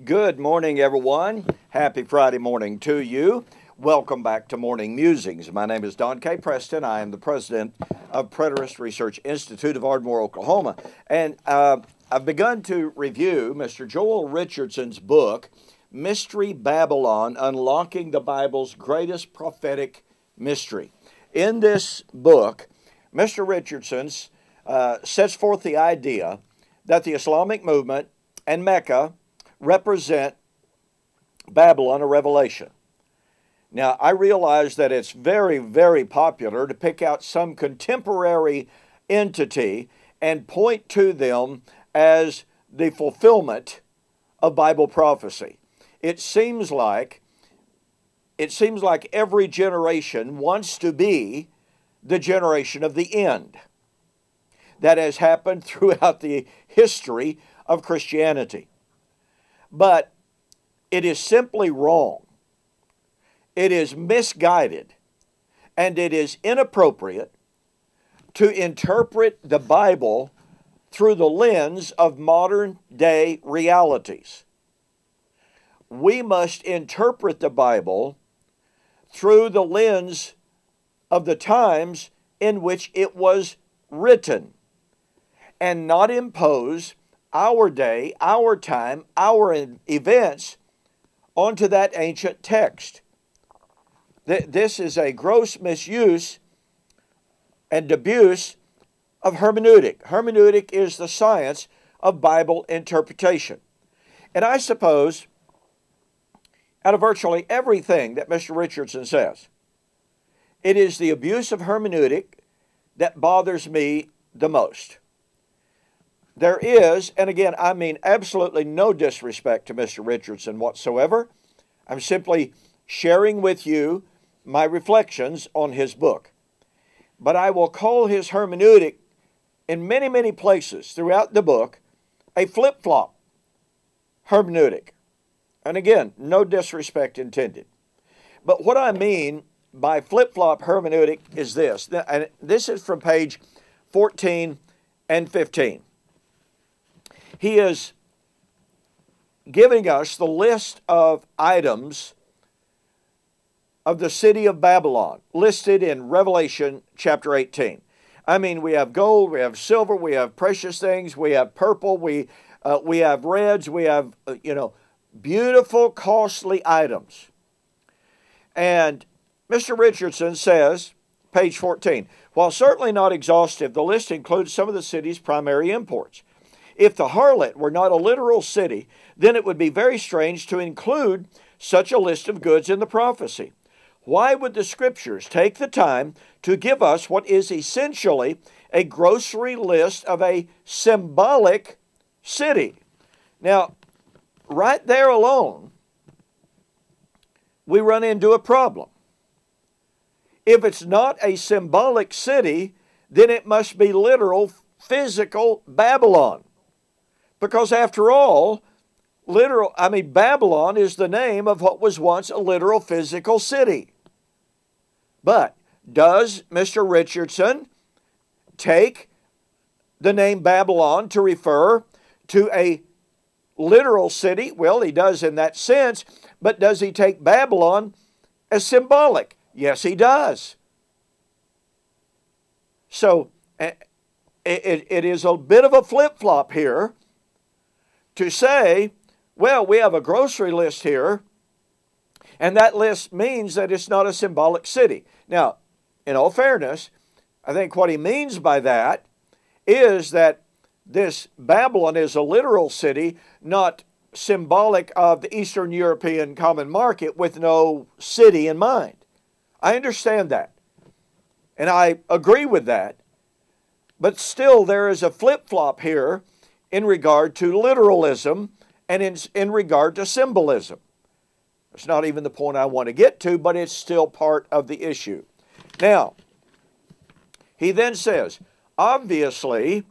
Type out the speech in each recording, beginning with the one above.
Good morning, everyone. Happy Friday morning to you. Welcome back to Morning Musings. My name is Don K. Preston. I am the president of Preterist Research Institute of Ardmore, Oklahoma. And I've begun to review Mr. Joel Richardson's book, Mystery Babylon, Unlocking the Bible's Greatest Prophetic Mystery. In this book, Mr. Richardson sets forth the idea that the Islamic movement and Mecca represent Babylon or Revelation. Now, I realize that it's very, very popular to pick out some contemporary entity and point to them as the fulfillment of Bible prophecy. It seems like every generation wants to be the generation of the end. That has happened throughout the history of Christianity. But it is simply wrong. It is misguided, and it is inappropriate to interpret the Bible through the lens of modern day realities. We must interpret the Bible through the lens of the times in which it was written, and not impose our day, our time, our events onto that ancient text. This is a gross misuse and abuse of hermeneutic. Hermeneutic is the science of Bible interpretation. And I suppose, out of virtually everything that Mr. Richardson says, it is the abuse of hermeneutic that bothers me the most. There is, and again, I mean absolutely no disrespect to Mr. Richardson whatsoever. I'm simply sharing with you my reflections on his book. But I will call his hermeneutic in many, many places throughout the book a flip-flop hermeneutic. And again, no disrespect intended. But what I mean by flip-flop hermeneutic is this, and this is from page 14 and 15. He is giving us the list of items of the city of Babylon listed in Revelation chapter 18. I mean, we have gold, we have silver, we have precious things, we have purple, we have reds, we have, beautiful, costly items. And Mr. Richardson says, page 14, while certainly not exhaustive, the list includes some of the city's primary imports. If the harlot were not a literal city, then it would be very strange to include such a list of goods in the prophecy. Why would the Scriptures take the time to give us what is essentially a grocery list of a symbolic city? Now, right there alone, we run into a problem. If it's not a symbolic city, then it must be literal, physical Babylon. Because after all, Babylon is the name of what was once a literal physical city. But does Mr. Richardson take the name Babylon to refer to a literal city? Well, he does in that sense, but does he take Babylon as symbolic? Yes, he does. So it is a bit of a flip-flop here to say, well, we have a grocery list here, and that list means that it's not a symbolic city. Now, in all fairness, I think what he means by that is that this Babylon is a literal city, not symbolic of the Eastern European common market with no city in mind. I understand that, and I agree with that, but still there is a flip-flop here in regard to literalism and in regard to symbolism. It's not even the point I want to get to, but it's still part of the issue. Now, he then says, obviously,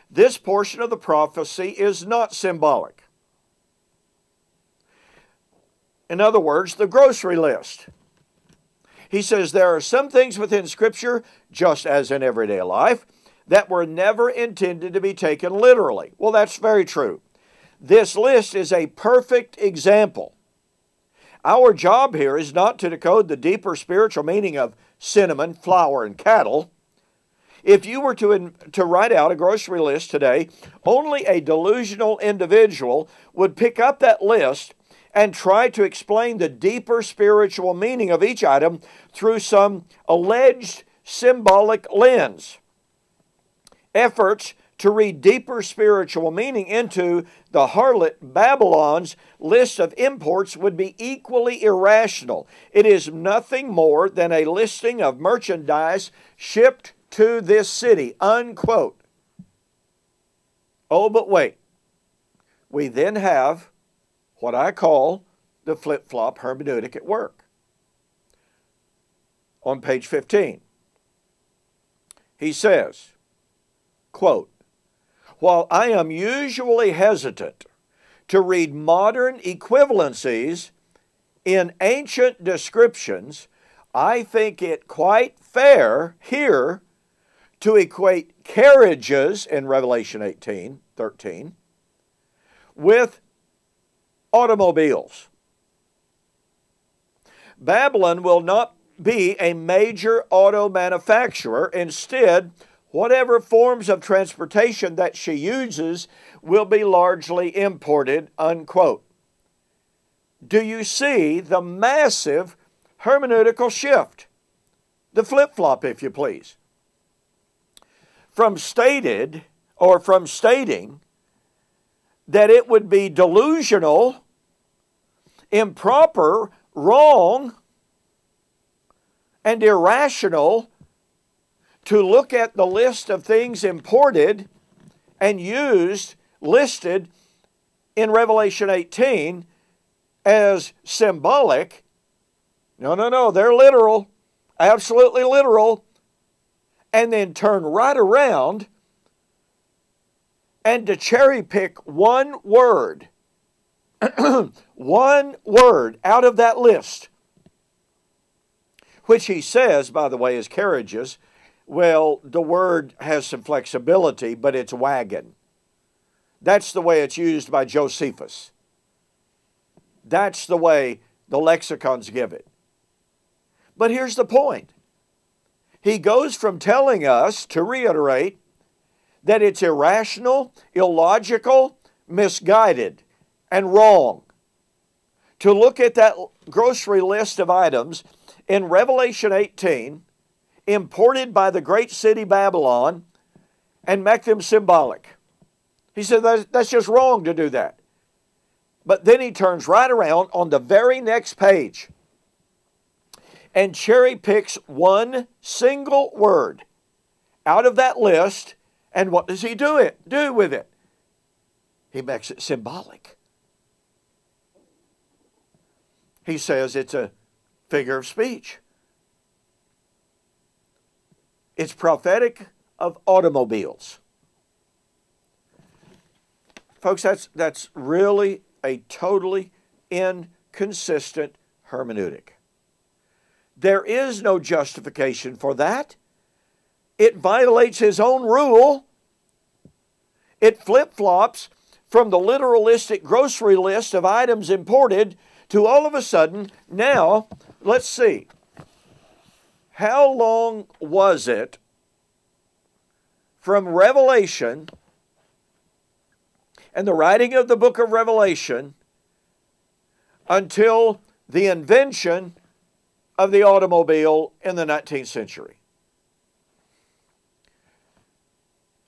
this portion of the prophecy is not symbolic. In other words, the grocery list. He says there are some things within Scripture, just as in everyday life, that were never intended to be taken literally. Well, that's very true. This list is a perfect example. Our job here is not to decode the deeper spiritual meaning of cinnamon, flour, and cattle. If you were to write out a grocery list today, only a delusional individual would pick up that list and try to explain the deeper spiritual meaning of each item through some alleged symbolic lens. Efforts to read deeper spiritual meaning into the harlot Babylon's list of imports would be equally irrational. It is nothing more than a listing of merchandise shipped to this city, unquote. Oh, but wait. We then have what I call the flip-flop hermeneutic at work. On page 15, he says, quote, "While I am usually hesitant to read modern equivalencies in ancient descriptions, I think it quite fair here to equate carriages in Revelation 18:13 with automobiles. Babylon will not be a major auto manufacturer. Instead, whatever forms of transportation that she uses will be largely imported," unquote. Do you see the massive hermeneutical shift? The flip-flop, if you please. From stating that it would be delusional, improper, wrong, and irrational to look at the list of things imported and used, listed in Revelation 18 as symbolic. No, they're literal, absolutely literal, and then turn right around and to cherry pick one word, one word out of that list, which he says, by the way, is carriages. Well, the word has some flexibility, but it's wagon. That's the way it's used by Josephus. That's the way the lexicons give it. But here's the point. He goes from telling us, to reiterate, that it's irrational, illogical, misguided, and wrong to look at that grocery list of items in Revelation 18, imported by the great city Babylon, and make them symbolic. He said that's just wrong to do that. But then he turns right around on the very next page and cherry picks one single word out of that list, and what does he do with it? He makes it symbolic. He says it's a figure of speech. It's prophetic of automobiles. Folks, that's really a totally inconsistent hermeneutic. There is no justification for that. It violates his own rule. It flip-flops from the literalistic grocery list of items imported to all of a sudden, now, let's see. How long was it from Revelation and the writing of the book of Revelation until the invention of the automobile in the 19th century?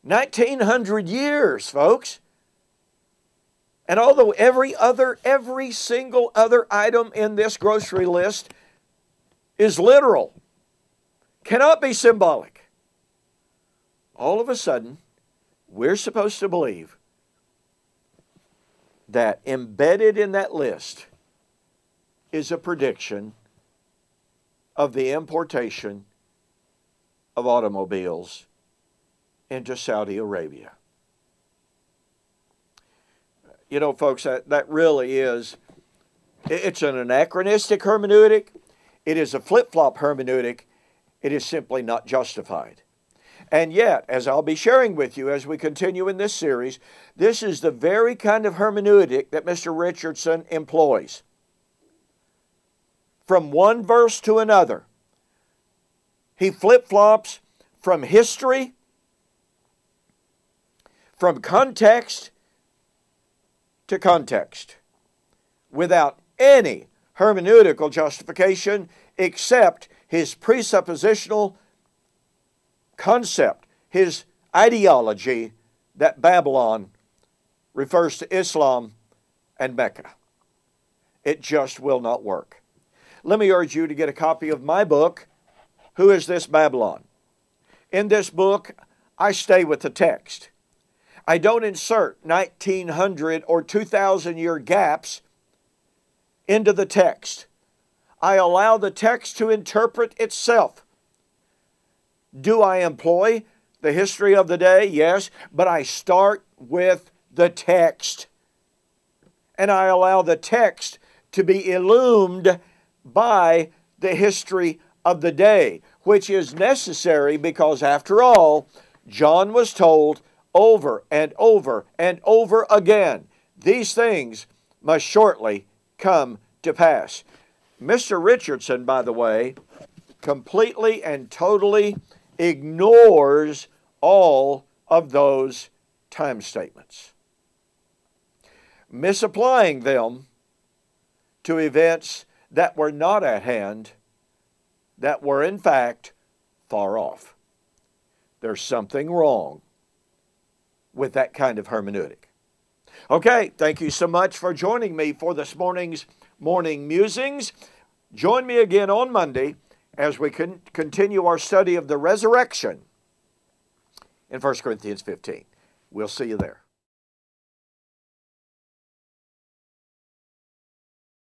1900 years, folks. And although every single other item in this grocery list is literal, cannot be symbolic, all of a sudden, we're supposed to believe that embedded in that list is a prediction of the importation of automobiles into Saudi Arabia. You know, folks, that really is, it's an anachronistic hermeneutic. It is a flip-flop hermeneutic. It is simply not justified. And yet, as I'll be sharing with you as we continue in this series, this is the very kind of hermeneutic that Mr. Richardson employs. From one verse to another, he flip-flops from history, from context to context, without any hermeneutical justification except his presuppositional concept, his ideology that Babylon refers to Islam and Mecca. It just will not work. Let me urge you to get a copy of my book, Who is This Babylon? In this book, I stay with the text. I don't insert 1900 or 2000 year gaps into the text. I allow the text to interpret itself. Do I employ the history of the day? Yes, but I start with the text. And I allow the text to be illumined by the history of the day, which is necessary because, after all, John was told over and over and over again, these things must shortly come to pass. Mr. Richardson, by the way, completely and totally ignores all of those time statements, misapplying them to events that were not at hand, that were in fact far off. There's something wrong with that kind of hermeneutic. Okay, thank you so much for joining me for this morning's Morning Musings. Join me again on Monday as we continue our study of the resurrection in 1 Corinthians 15. We'll see you there.